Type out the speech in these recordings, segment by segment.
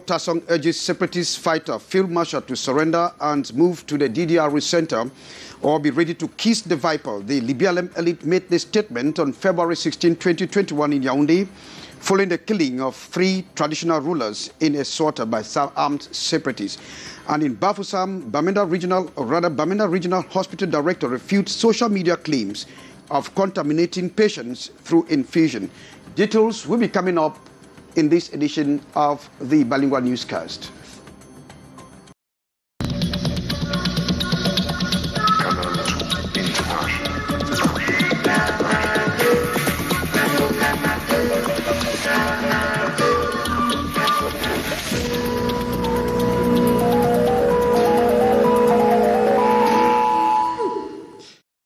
Tasong urges separatist fighter Field Marshal to surrender and move to the DDR center or be ready to kiss the viper. The Libyan elite made this statement on February 16, 2021 in Yaoundé, following the killing of 3 traditional rulers in a slaughter by some armed separatists. And in Bafoussam, Bamenda Regional Hospital Director refutes social media claims of contaminating patients through infusion. Details will be coming up in this edition of the Bilingual Newscast.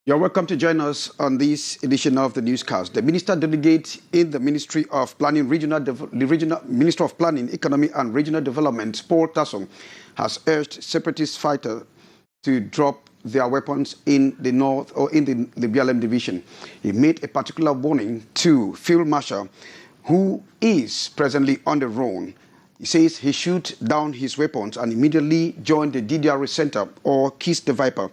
You're welcome to join us on this edition of the newscast. The Minister Delegate in the Ministry of Planning, Minister of Planning, Economy and Regional Development, Paul Tasong, has urged separatist fighters to drop their weapons in the north or in the BLM division. He made a particular warning to Field Marshal, who is presently on the run. He says he shoot down his weapons and immediately join the DDR center or kiss the viper.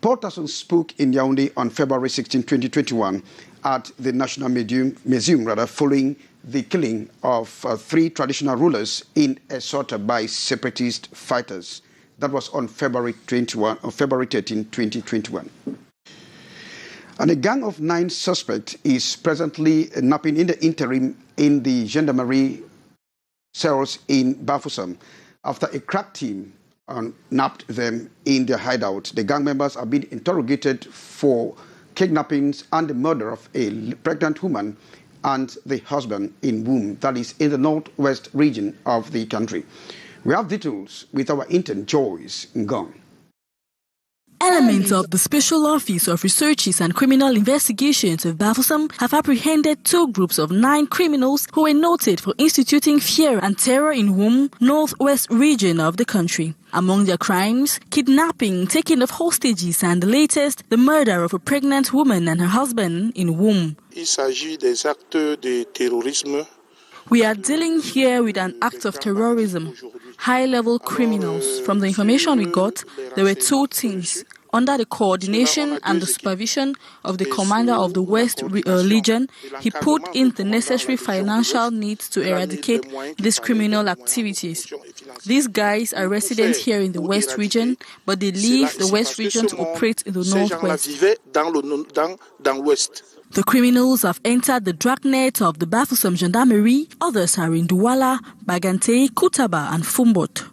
Paul Tasong spoke in Yaoundé on February 16, 2021 at the National Museum, following the killing of 3 traditional rulers in a slaughter by separatist fighters. That was on February 13, 2021. And a gang of 9 suspects is presently napping in the interim in the gendarmerie cells in Bafoussam after a crack team nabbed them in their hideout. The gang members are being interrogated for kidnappings and the murder of a pregnant woman and the husband in womb, that is in the northwest region of the country. We have details with our intern, Joyce Ngong. Elements of the Special Office of Researches and Criminal Investigations of Bafoussam have apprehended 2 groups of 9 criminals who were noted for instituting fear and terror in Wum, northwest region of the country. Among their crimes, kidnapping, taking of hostages, and the latest, the murder of a pregnant woman and her husband in Wum. Il s'agit des actes de terrorisme. We are dealing here with an act of terrorism. High-level criminals. From the information we got, there were 2 teams. Under the coordination and the supervision of the commander of the West Legion, he put in the necessary financial needs to eradicate these criminal activities. These guys are residents here in the West region, but they leave the West region to operate in the Northwest. The criminals have entered the dragnet of the Bafoussam Gendarmerie. Others are in Douala, Bagante, Koutaba and Fumbot.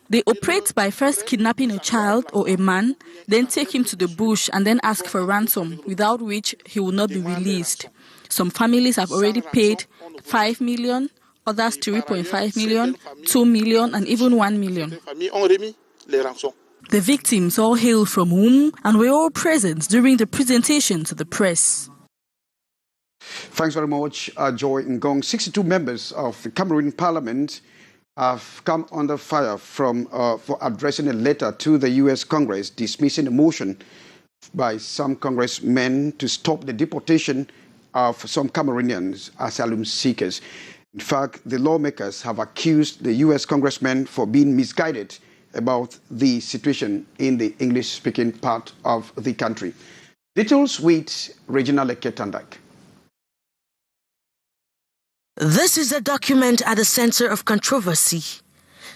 They operate by first kidnapping a child or a man, then take him to the bush and then ask for ransom, without which he will not be released. Some families have already paid 5 million, others 3.5 million, 2 million and even 1 million. The victims all hail from Wum and were all present during the presentation to the press. Thanks very much, Joy Ngong. 62 members of the Cameroon Parliament have come under fire for addressing a letter to the U.S. Congress dismissing a motion by some congressmen to stop the deportation of some Cameroonians asylum seekers. In fact, the lawmakers have accused the U.S. congressmen for being misguided about the situation in the English-speaking part of the country. Details with Regina Leketandak. This is a document at the center of controversy.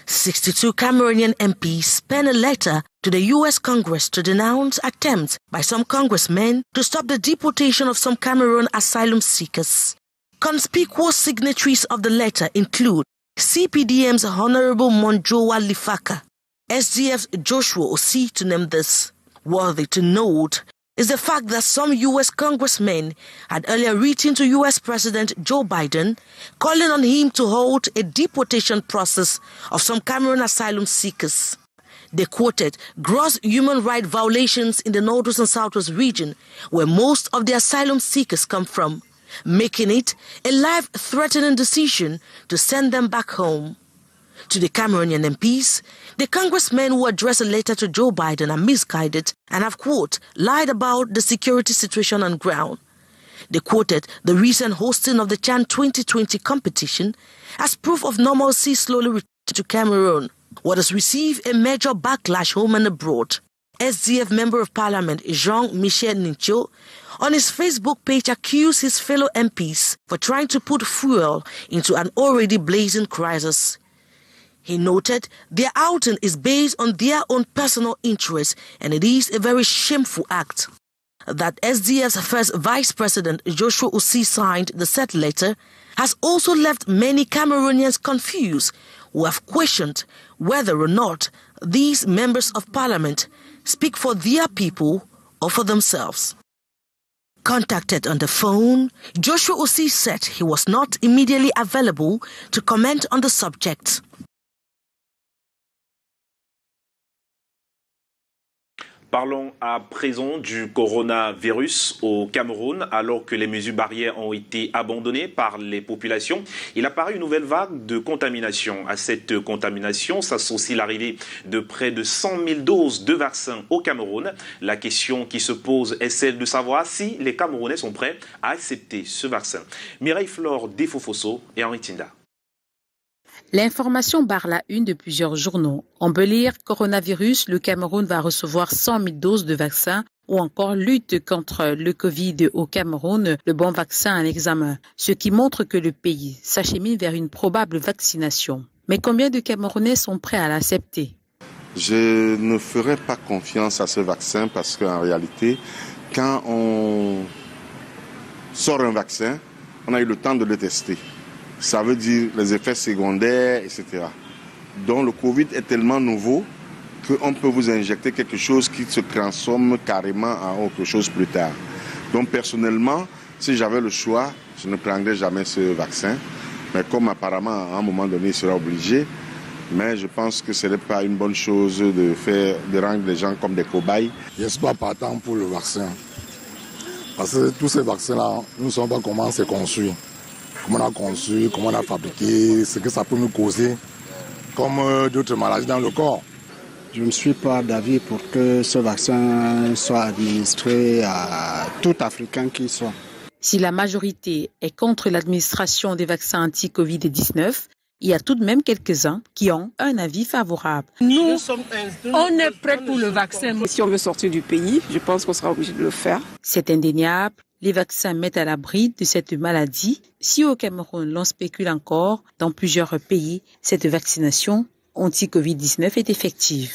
62 Cameroonian MPs penned a letter to the U.S. Congress to denounce attempts by some congressmen to stop the deportation of some Cameroon asylum seekers. Conspicuous signatories of the letter include CPDM's Honorable Monjowa Lifaka, SDF's Joshua Osi, to name this. Worthy to note is the fact that some U.S. congressmen had earlier written to U.S. President Joe Biden calling on him to halt a deportation process of some Cameroon asylum seekers. They quoted gross human rights violations in the Northwest and Southwest region, where most of the asylum seekers come from, making it a life-threatening decision to send them back home. To the Cameroonian MPs, the congressmen who addressed a letter to Joe Biden are misguided and have, quote, lied about the security situation on ground. They quoted the recent hosting of the CHAN 2020 competition as proof of normalcy slowly returning to Cameroon. What has received a major backlash home and abroad. SDF Member of Parliament Jean-Michel Nincho on his Facebook page accused his fellow MPs for trying to put fuel into an already blazing crisis. He noted their outing is based on their own personal interests and it is a very shameful act. That SDF's first Vice President Joshua Osei signed the said letter has also left many Cameroonians confused who have questioned whether or not these members of parliament speak for their people or for themselves. Contacted on the phone, Joshua Osei said he was not immediately available to comment on the subject. Parlons à présent du coronavirus au Cameroun. Alors que les mesures barrières ont été abandonnées par les populations, il apparaît une nouvelle vague de contamination. À cette contamination s'associe l'arrivée de près de 100 000 doses de vaccins au Cameroun. La question qui se pose est celle de savoir si les Camerounais sont prêts à accepter ce vaccin. Mireille Flore Defofoso et Henri Tinda. L'information barre la une de plusieurs journaux. On peut lire « Coronavirus, le Cameroun va recevoir 100 000 doses de vaccins » ou encore « Lutte contre le Covid au Cameroun, le bon vaccin en examen », ce qui montre que le pays s'achemine vers une probable vaccination. Mais combien de Camerounais sont prêts à l'accepter? Je ne ferai pas confiance à ce vaccin parce qu'en réalité, quand on sort un vaccin, on a eu le temps de le tester. Ça veut dire les effets secondaires, etc. Donc le Covid est tellement nouveau qu'on peut vous injecter quelque chose qui se transforme carrément en autre chose plus tard. Donc personnellement, si j'avais le choix, je ne prendrais jamais ce vaccin. Mais comme apparemment à un moment donné il sera obligé, mais je pense que ce n'est pas une bonne chose de rendre les gens comme des cobayes. Je ne suis pas partant pour le vaccin. Parce que tous ces vaccins-là, nous ne savons pas comment c'est conçu. Comment on a conçu, comment on a fabriqué, ce que ça peut nous causer, comme d'autres maladies dans le corps. Je ne suis pas d'avis pour que ce vaccin soit administré à tout Africain qui soit. Si la majorité est contre l'administration des vaccins anti-Covid-19, il y a tout de même quelques-uns qui ont un avis favorable. Nous, on est prêts pour le vaccin. Si on veut sortir du pays, je pense qu'on sera obligé de le faire. C'est indéniable. Les vaccins mettent à l'abri de cette maladie. Si au Cameroun, l'on spécule encore, dans plusieurs pays, cette vaccination anti-Covid-19 est effective.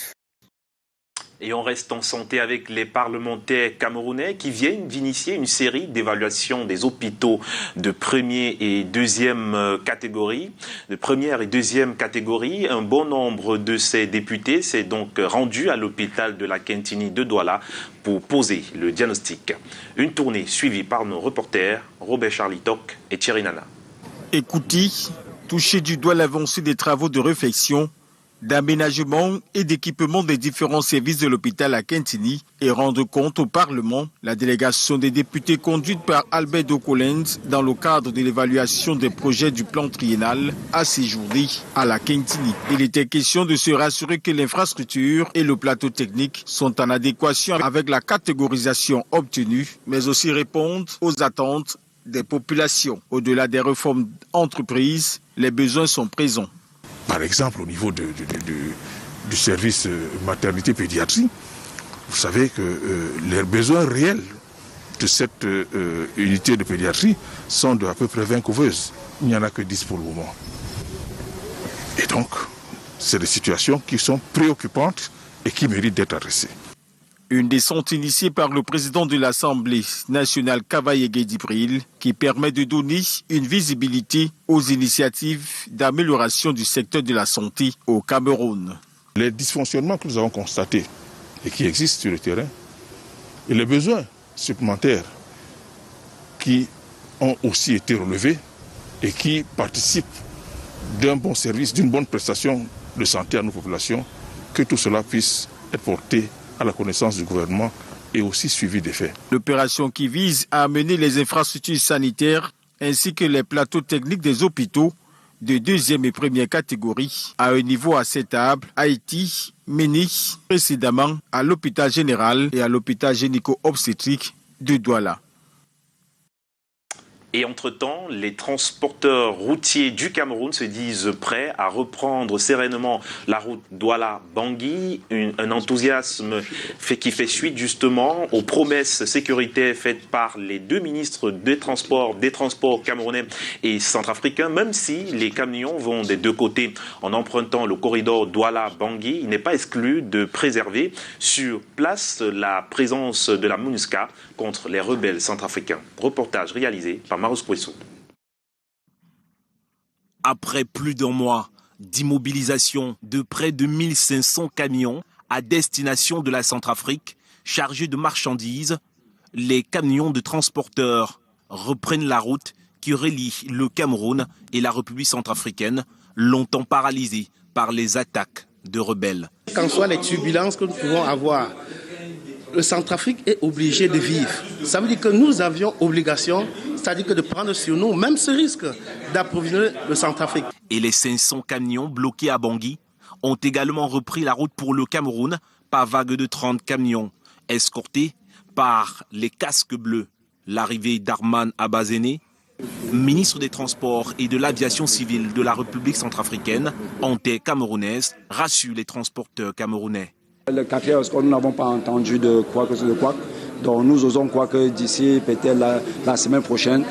Et on reste en santé avec les parlementaires camerounais qui viennent d'initier une série d'évaluations des hôpitaux de première et deuxième catégorie. Un bon nombre de ces députés s'est donc rendu à l'hôpital de la Kentini de Douala pour poser le diagnostic. Une tournée suivie par nos reporters Robert Charlitok et Thierry Nana. Écoutez, toucher du doigt l'avancée des travaux de réfection, d'aménagement et d'équipement des différents services de l'hôpital à Kentini et rendre compte au Parlement. La délégation des députés conduite par Alberto Collins dans le cadre de l'évaluation des projets du plan triennal a séjourné à la Kentini. Il était question de se rassurer que l'infrastructure et le plateau technique sont en adéquation avec la catégorisation obtenue, mais aussi répondre aux attentes des populations. Au-delà des réformes entreprises, les besoins sont présents. Par exemple, au niveau du service maternité-pédiatrie, vous savez que les besoins réels de cette unité de pédiatrie sont de à peu près 20 couveuses. Il n'y en a que 10 pour le moment. Et donc, c'est des situations qui sont préoccupantes et qui méritent d'être adressées. Une descente initiée par le président de l'Assemblée nationale Kavaye Dibril qui permet de donner une visibilité aux initiatives d'amélioration du secteur de la santé au Cameroun. Les dysfonctionnements que nous avons constatés et qui existent sur le terrain et les besoins supplémentaires qui ont aussi été relevés et qui participent d'un bon service, d'une bonne prestation de santé à nos populations, que tout cela puisse être porté à la connaissance du gouvernement et aussi suivi des faits. L'opération qui vise à amener les infrastructures sanitaires ainsi que les plateaux techniques des hôpitaux de deuxième et première catégorie à un niveau acceptable a été menée précédemment à l'hôpital général et à l'hôpital gynéco-obstétrique de Douala. Et entre-temps, les transporteurs routiers du Cameroun se disent prêts à reprendre sereinement la route Douala-Bangui. Un enthousiasme qui fait suite justement aux promesses sécuritaires faites par les deux ministres des transports camerounais et centrafricains. Même si les camions vont des deux côtés en empruntant le corridor Douala-Bangui, il n'est pas exclu de préserver sur place la présence de la MONUSCA contre les rebelles centrafricains. Reportage réalisé par Marus Poisson. Après plus d'un mois d'immobilisation de près de 1500 camions à destination de la Centrafrique chargés de marchandises, les camions de transporteurs reprennent la route qui relie le Cameroun et la République centrafricaine, longtemps paralysée par les attaques de rebelles. Qu'en soient les turbulences que nous pouvons avoir, le Centrafrique est obligé de vivre. Ça veut dire que nous avions obligation, c'est-à-dire que de prendre sur nous même ce risque d'approvisionner le Centrafrique. Et les 500 camions bloqués à Bangui ont également repris la route pour le Cameroun par vague de 30 camions, escortés par les casques bleus. L'arrivée d'Arman Abazéné, ministre des Transports et de l'Aviation civile de la République centrafricaine, en terre camerounaise, rassure les transporteurs camerounais. Le 4e escorte, nous n'avons pas entendu de quoi que ce soit. Donc nous osons croire que d'ici peut-être la semaine prochaine,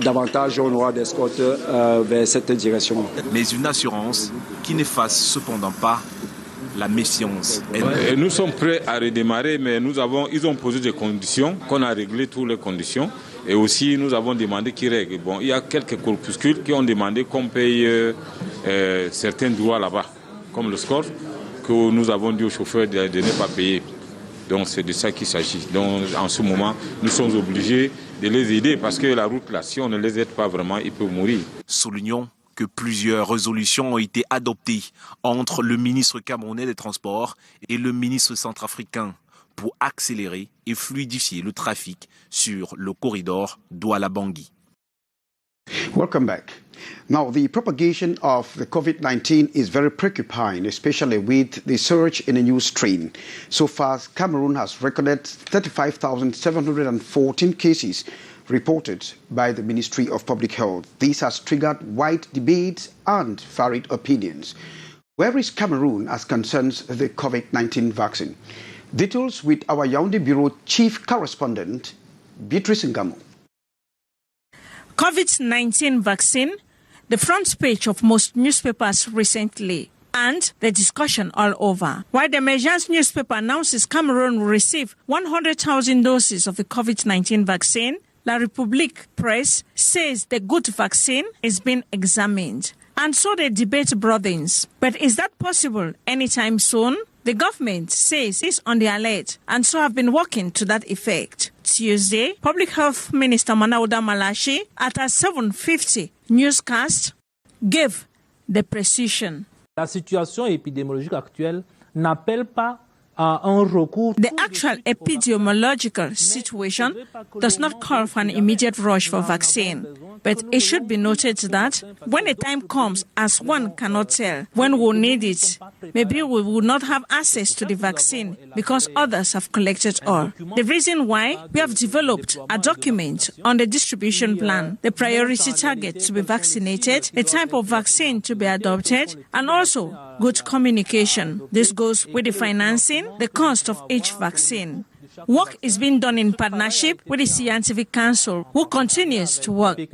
davantage on aura d'escortes vers cette direction. Mais une assurance qui n'efface cependant pas la méfiance. Nous sommes prêts à redémarrer, mais ils ont posé des conditions, qu'on a réglé toutes les conditions. Et aussi, nous avons demandé qu'ils règlent. Bon, il y a quelques corpuscules qui ont demandé qu'on paye certains droits là-bas, comme le score, que nous avons dit aux chauffeurs de ne pas payer. Donc c'est de ça qu'il s'agit. Donc en ce moment, nous sommes obligés de les aider parce que la route là, si on ne les aide pas vraiment, ils peuvent mourir. Soulignons que plusieurs résolutions ont été adoptées entre le ministre camerounais des Transports et le ministre centrafricain pour accélérer et fluidifier le trafic sur le corridor Douala-Bangui. Welcome back. Now, the propagation of the COVID-19 is very preoccupying, especially with the surge in a new strain. So far, Cameroon has recorded 35,714 cases reported by the Ministry of Public Health. This has triggered wide debates and varied opinions. Where is Cameroon as concerns the COVID-19 vaccine? Details with our Yaoundé Bureau Chief Correspondent, Beatrice Ngamo. COVID-19 vaccine, the front page of most newspapers recently, and the discussion all over. While the Emergence newspaper announces Cameroon will receive 100,000 doses of the COVID-19 vaccine, La République Press says the good vaccine is being examined. And so the debate broadens. But is that possible anytime soon? The government says it's on the alert and so have been working to that effect. Tuesday, Public Health Minister Manauda Malachi at a 7:50 newscast gave the precision. La situation épidémiologique actuelle n'appelle pas à un recours. The actual epidemiological situation does not call for an immediate rush for vaccine. But it should be noted that when the time comes, as one cannot tell when we'll need it, maybe we will not have access to the vaccine because others have collected all. The reason why we have developed a document on the distribution plan, the priority target to be vaccinated, the type of vaccine to be adopted, and also good communication. This goes with the financing, the cost of each vaccine. Work is being done in partnership with the Scientific Council, who continues to work. It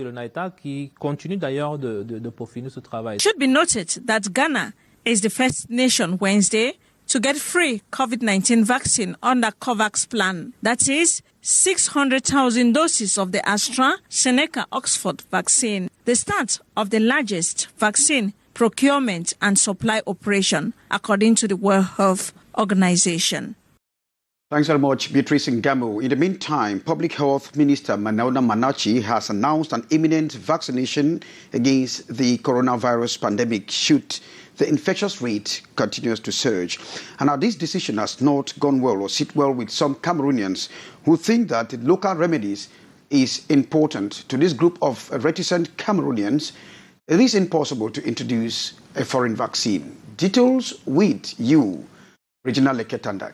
should be noted that Ghana is the first nation Wednesday to get free COVID-19 vaccine under COVAX plan. That is 600,000 doses of the AstraZeneca Oxford vaccine, the start of the largest vaccine procurement and supply operation, according to the World Health Organization. Thanks very much, Beatrice Ngamo. In the meantime, Public Health Minister Manauda Malachi has announced an imminent vaccination against the coronavirus pandemic should the infectious rate continues to surge. And now this decision has not gone well or sit well with some Cameroonians who think that local remedies is important. To this group of reticent Cameroonians, it is impossible to introduce a foreign vaccine. Details with you, Regina Leketandak.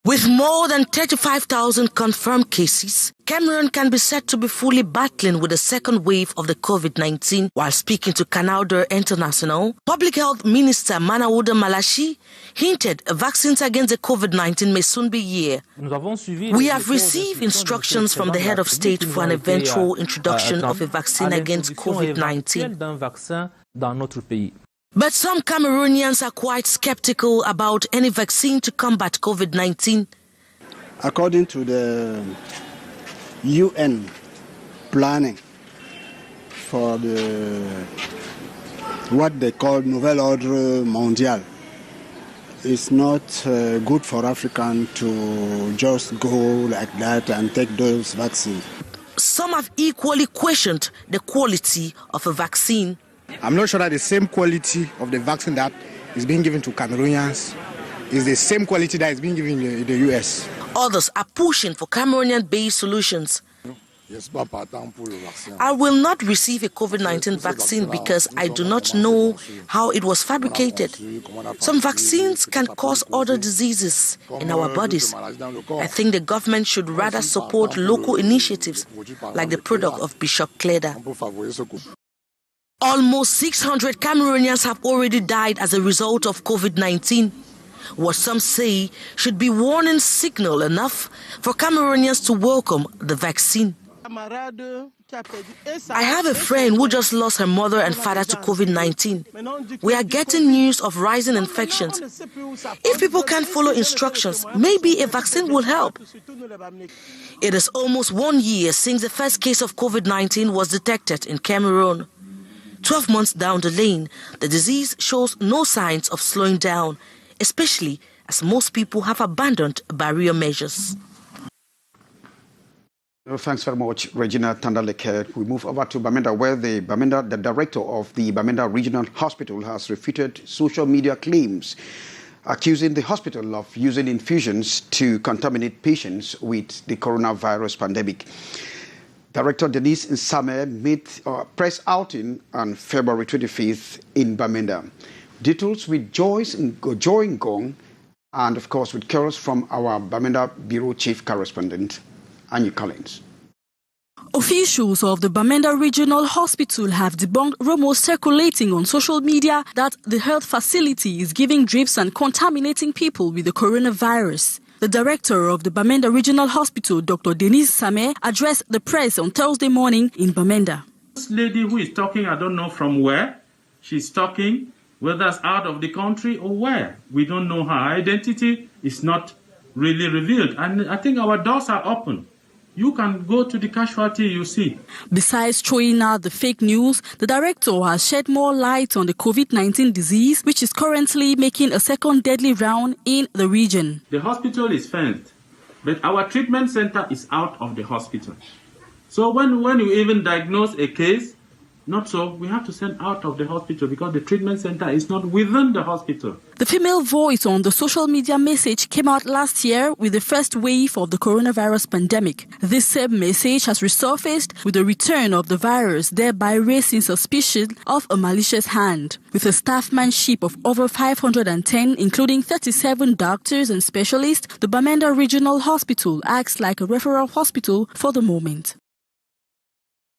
With more than 35,000 confirmed cases, Cameroon can be said to be fully battling with the second wave of the COVID-19. While speaking to Canal International, Public Health Minister Manawuda Malachi hinted vaccines against the COVID-19 may soon be here. We have received instructions from the head of state for an eventual introduction of a vaccine against COVID-19. But some Cameroonians are quite skeptical about any vaccine to combat COVID-19. According to the UN planning for what they call Nouvelle Ordre Mondial, it's not good for Africans to just go like that and take those vaccines. Some have equally questioned the quality of a vaccine. I'm not sure that the same quality of the vaccine that is being given to Cameroonians is the same quality that is being given in the US. Others are pushing for Cameroonian-based solutions. I will not receive a COVID-19 vaccine because I do not know how it was fabricated. Some vaccines can cause other diseases in our bodies. I think the government should rather support local initiatives like the product of Bishop Cleda. Almost 600 Cameroonians have already died as a result of COVID-19. What some say should be warning signal enough for Cameroonians to welcome the vaccine. I have a friend who just lost her mother and father to COVID-19. We are getting news of rising infections. If people can't follow instructions, maybe a vaccine will help. It is almost 1 year since the first case of COVID-19 was detected in Cameroon. 12 months down the lane, the disease shows no signs of slowing down, especially as most people have abandoned barrier measures. Well, thanks very much, Regina Tandaleke. We move over to Bamenda, where the director of the Bamenda Regional Hospital has refuted social media claims accusing the hospital of using infusions to contaminate patients with the coronavirus pandemic. Director Denise Nsame made a press outing on February 25th in Bamenda. Details with Joy Ngong and, of course, with carols from our Bamenda Bureau Chief Correspondent, Annie Collins. Officials of the Bamenda Regional Hospital have debunked rumors circulating on social media that the health facility is giving drips and contaminating people with the coronavirus. The director of the Bamenda Regional Hospital, Dr. Denise Nsame, addressed the press on Thursday morning in Bamenda. This lady who is talking, I don't know from where she's talking, whether it's out of the country or where. We don't know her identity. Is not really revealed. And I think our doors are open. You can go to the casualty you see. Besides throwing out the fake news, the director has shed more light on the COVID-19 disease, which is currently making a second deadly round in the region. The hospital is fenced, but our treatment center is out of the hospital. So when you even diagnose a case, not so, we have to send out of the hospital because the treatment center is not within the hospital. The female voice on the social media message came out last year with the first wave of the coronavirus pandemic. This same message has resurfaced with the return of the virus, thereby raising suspicion of a malicious hand. With a staffmanship of over 510, including 37 doctors and specialists, the Bamenda Regional Hospital acts like a referral hospital for the moment.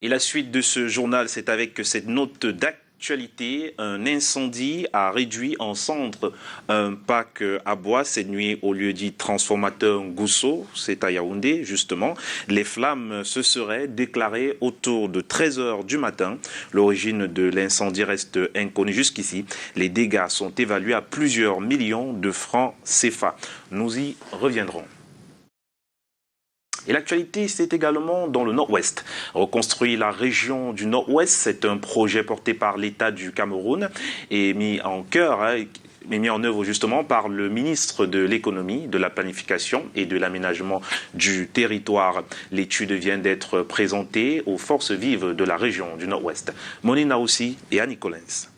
Et la suite de ce journal, c'est avec cette note d'actualité. Un incendie a réduit en cendres un parc à bois cette nuit au lieu dit transformateur Gousso, c'est à Yaoundé justement. Les flammes se seraient déclarées autour de 13h du matin. L'origine de l'incendie reste inconnue jusqu'ici. Les dégâts sont évalués à plusieurs millions de francs CFA. Nous y reviendrons. Et l'actualité, c'est également dans le Nord-Ouest. Reconstruire la région du Nord-Ouest, c'est un projet porté par l'État du Cameroun et mis en œuvre justement par le ministre de l'économie, de la planification et de l'aménagement du territoire. L'étude vient d'être présentée aux forces vives de la région du Nord-Ouest. Monina aussi et Annie Collins.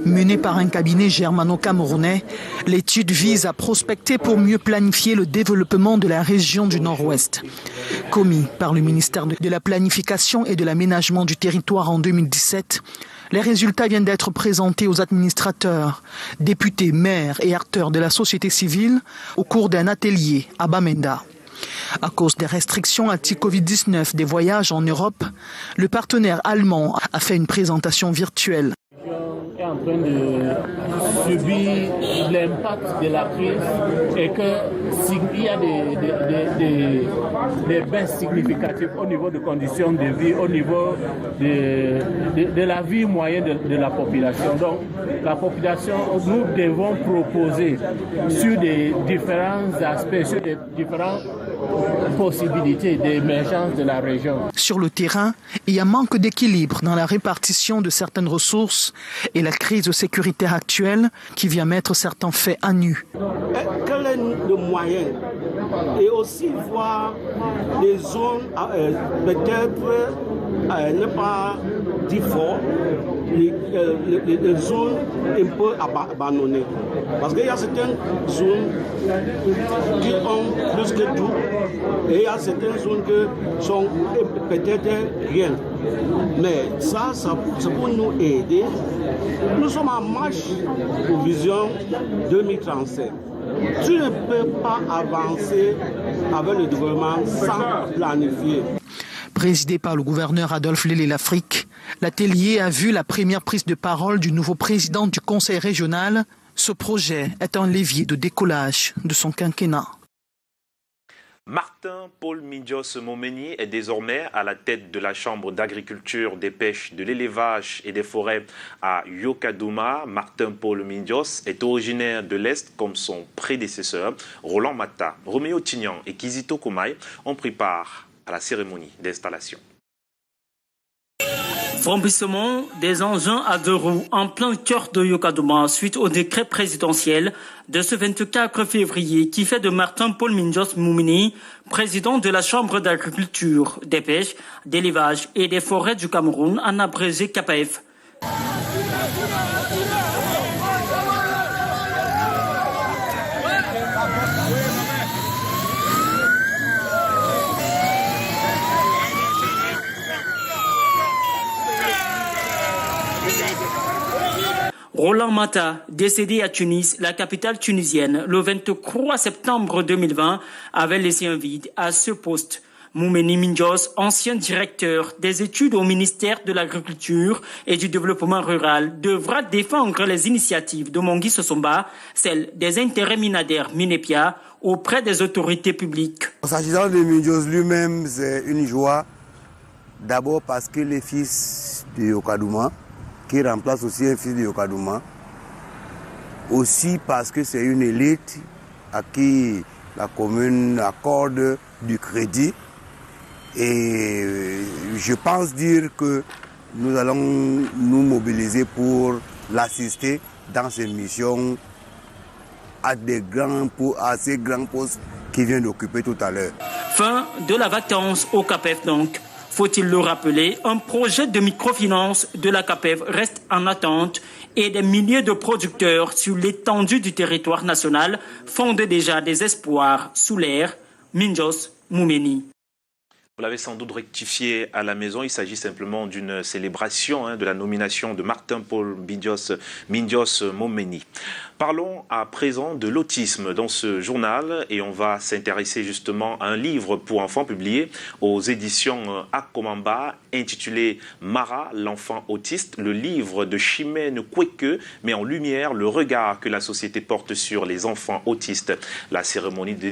Menée par un cabinet germano-camerounais, l'étude vise à prospecter pour mieux planifier le développement de la région du Nord-Ouest. Commis par le ministère de la Planification et de l'Aménagement du Territoire en 2017, Les résultats viennent d'être présentés aux administrateurs, députés, maires et acteurs de la société civile au cours d'un atelier à Bamenda. À cause des restrictions anti-Covid-19 des voyages en Europe, le partenaire allemand a fait une présentation virtuelle. Est en train de subir l'impact de la crise et qu'il y a des baisses significatives au niveau des conditions de vie, au niveau de la vie moyenne de la population. Donc la population, nous devons proposer sur des différents aspects, sur des différentes possibilités d'émergence de la région. Sur le terrain, il y a manque d'équilibre dans la répartition de certaines ressources et la crise sécuritaire actuelle qui vient mettre certains faits à nu. Quel est le moyen? Et aussi voir les zones peut-être ne pas dire fort, les zones un peu abandonnées. Parce qu'il y a certaines zones qui ont plus que tout et il y a certaines zones qui sont peut-être rien. Mais ça c'est pour nous aider. Nous sommes en marche pour Vision 2037. Tu ne peux pas avancer avec le gouvernement sans planifier. Présidé par le gouverneur Adolphe Lélé-Lafrique, l'atelier a vu la première prise de parole du nouveau président du conseil régional. Ce projet est un levier de décollage de son quinquennat. Martin Paul Mindios Momeni est désormais à la tête de la Chambre d'agriculture, des pêches, de l'élevage et des forêts à Yokadouma. Martin Paul Mindios est originaire de l'Est comme son prédécesseur, Roland Mata. Roméo Tignan et Kizito Koumaï ont pris part à la cérémonie d'installation. Frambissement des engins à 2 roues en plein cœur de Yokadouma suite au décret présidentiel de ce 24 février qui fait de Martin Paul Mindios Momeni président de la Chambre d'agriculture, des pêches, d'élevage et des forêts du Cameroun en abrégé KPF. Roland Mata, décédé à Tunis, la capitale tunisienne, le 23 septembre 2020, avait laissé un vide à ce poste. Momeni Mindios, ancien directeur des études au ministère de l'Agriculture et du Développement rural, devra défendre les initiatives de Mongui Sosomba, celles des intérêts minadaires Minépia, auprès des autorités publiques. S'agissant de Mindios lui-même, c'est une joie, d'abord parce que les fils de Yokadouma, qui remplace aussi un fils de Yokadouma, aussi parce que c'est une élite à qui la commune accorde du crédit. Et je pense dire que nous allons nous mobiliser pour l'assister dans ses missions à ces grands postes qu'il vient d'occuper tout à l'heure. Fin de la vacance au CAPEF donc. Faut-il le rappeler, un projet de microfinance de la CAPEF reste en attente et des milliers de producteurs sur l'étendue du territoire national fondent déjà des espoirs sous l'ère Mindios Momeni. Vous l'avez sans doute rectifié à la maison, il s'agit simplement d'une célébration de la nomination de Martin Paul Mindios Momeni. Parlons à présent de l'autisme dans ce journal et on va s'intéresser justement à un livre pour enfants publié aux éditions Akomamba intitulé Mara, l'enfant autiste. Le livre de Chimène Cliquez met en lumière le regard que la société porte sur les enfants autistes. La cérémonie de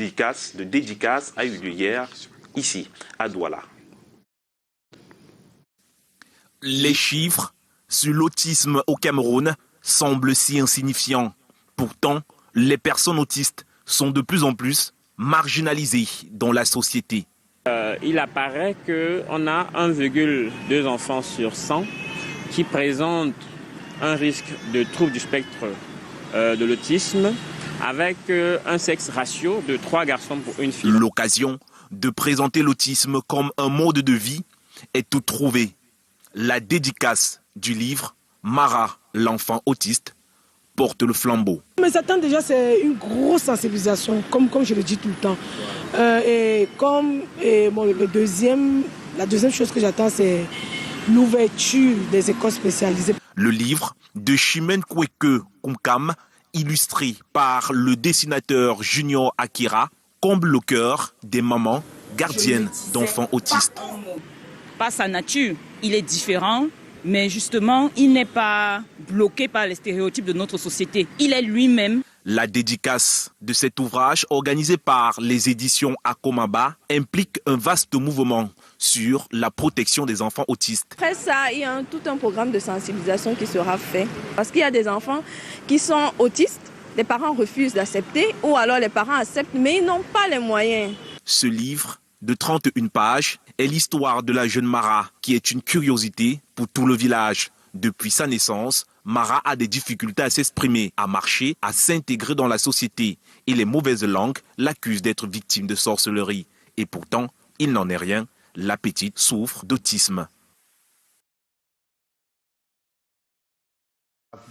dédicace a eu lieu hier ici, à Douala. Les chiffres sur l'autisme au Cameroun semblent si insignifiants. Pourtant, les personnes autistes sont de plus en plus marginalisées dans la société. Il apparaît qu'on a 1,2 enfants sur 100 qui présentent un risque de trouble du spectre de l'autisme avec un sexe ratio de 3 garçons pour une fille. L'occasion de présenter l'autisme comme un mode de vie est tout trouvé. La dédicace du livre Mara, l'enfant autiste, porte le flambeau. Mais ça tente déjà, c'est une grosse sensibilisation, comme je le dis tout le temps. La deuxième chose que j'attends, c'est l'ouverture des écoles spécialisées. Le livre de Chimène Kweke Kumkam, illustré par le dessinateur Junior Akira, comble le cœur des mamans gardiennes d'enfants autistes. Par sa nature, il est différent, mais justement, il n'est pas bloqué par les stéréotypes de notre société. Il est lui-même. La dédicace de cet ouvrage, organisé par les éditions Akomaba, implique un vaste mouvement sur la protection des enfants autistes. Après ça, il y a tout un programme de sensibilisation qui sera fait. Parce qu'il y a des enfants qui sont autistes, les parents refusent d'accepter, ou alors les parents acceptent, mais ils n'ont pas les moyens. Ce livre de 31 pages est l'histoire de la jeune Mara, qui est une curiosité pour tout le village. Depuis sa naissance, Mara a des difficultés à s'exprimer, à marcher, à s'intégrer dans la société. Et les mauvaises langues l'accusent d'être victime de sorcellerie. Et pourtant, il n'en est rien. La petite souffre d'autisme.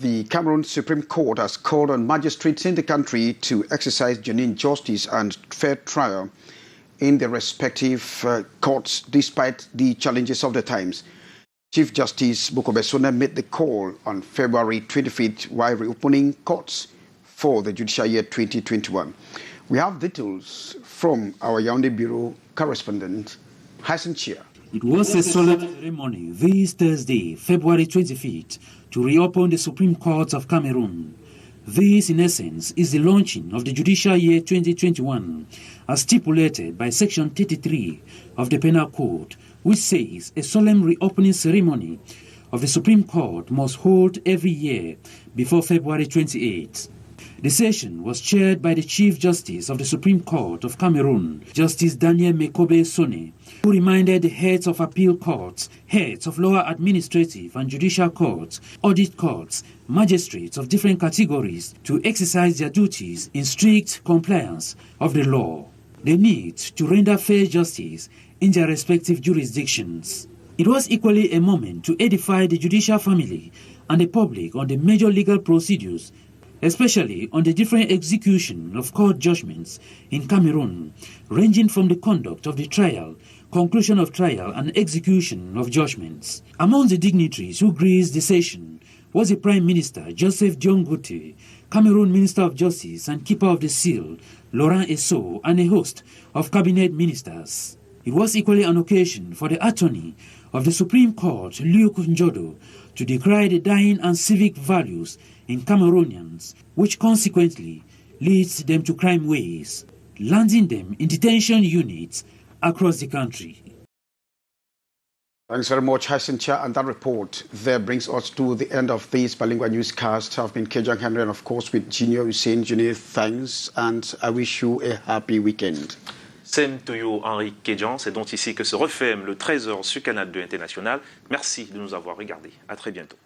The Cameroon Supreme Court has called on magistrates in the country to exercise genuine justice and fair trial in their respective courts despite the challenges of the times. Chief Justice Bukobesona made the call on February 25th while reopening courts for the judicial year 2021. We have details from our Yaoundé Bureau correspondent, Hassan Chia. It was a solemn ceremony this Thursday, February 25th, to reopen the Supreme Court of Cameroon. This, in essence, is the launching of the judicial year 2021, as stipulated by Section 33 of the Penal Code, which says a solemn reopening ceremony of the Supreme Court must hold every year before February 28. The session was chaired by the Chief Justice of the Supreme Court of Cameroon, Justice Daniel Mekobe Sone, who reminded the heads of appeal courts, heads of lower administrative and judicial courts, audit courts, magistrates of different categories to exercise their duties in strict compliance of the law. They need to render fair justice in their respective jurisdictions. It was equally a moment to edify the judicial family and the public on the major legal procedures, especially on the different execution of court judgments in Cameroon, ranging from the conduct of the trial, conclusion of trial, and execution of judgments. Among the dignitaries who graced the session was the Prime Minister Joseph Diongute, Cameroon Minister of Justice and Keeper of the Seal, Laurent Esso, and a host of cabinet ministers. It was equally an occasion for the attorney of the Supreme Court, Luke Njodo, to decry the dying and civic values in Cameroonians, which consequently leads them to crime ways, landing them in detention units across the country. Thanks very much, Hassan Chia, and that report there brings us to the end of this bilingual newscast. I've been Kejang Henry, and of course with Junior Hussein. Junior, thanks, and I wish you a happy weekend. Same to you, Henri Kedjan. C'est donc ici que se referme le 13h sur Canal 2 International. Merci de nous avoir regardés. À très bientôt.